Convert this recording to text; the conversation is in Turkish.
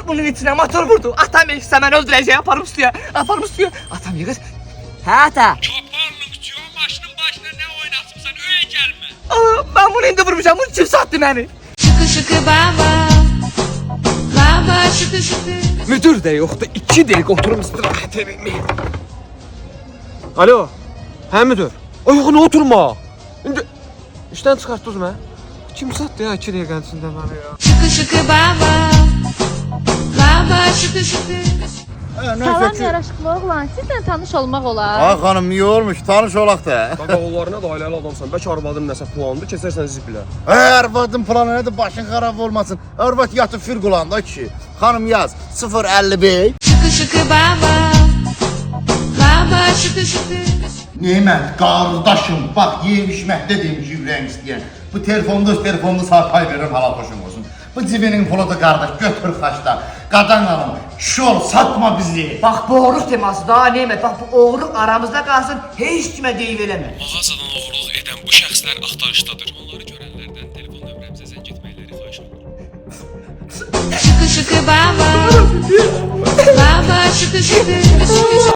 bunun içine motor vurdu. Atam ekse beni öldüreceğim. Aparım suya. Atam yıkır. He ata. Toparlıkçı o maşının başına ne oynasın öyle gelme. Ben bunu indi vurmuşam. Bunu kim sattı beni? Şıkı şıkı baba. Baba şıkı şıkı. Müdür de yoktu. 2 dakika oturum istirahat edeyim. Alo. Hə müdür. Ayağına oturma. İndi işdən çıxartdınız mı? Kim satdı ya 2 dəqiqənin içində mənə ya? Şıkı şıkı baba. Baba şıkı şıkı. Salam yaraşıqlı oğlan, sizlə tanış olmaq olar. Ay xanım, niyə olmuş? Tanış olaq da. Qaqa onlarına da ailəli adamsan. Bəlkə arvadın nəsə plandır, keçərsən ziblə. Arvadın planı nədir? Başın xarab olmasın. Arvad yatıb firqulanda ki. Xanım yaz 055. Şıkı şıkı baba. Baba şıkı şıkı. Nemət, qardaşım, bax yemişməkdə demiş ürəyim istəyən. Bu telefonda öz telefonda sağ pay verir, halal hoşum olsun. Bu cibinin pulu da qardaş, götür xaçda. Qadan alım, şol, satma bizi. Bak bu oğurluq teması daha neymet. Bak bu oğurluq aramızda kalsın. Hiç kime deyip eləmə. Mağazadan oğurluq edən bu şəxslər axtarışdadır. Onları görənlərdən telefon nömrəmizə zəng etməkləri xahiş edirəm. Şıkı şıkı baba. Baba şıkı şıkı.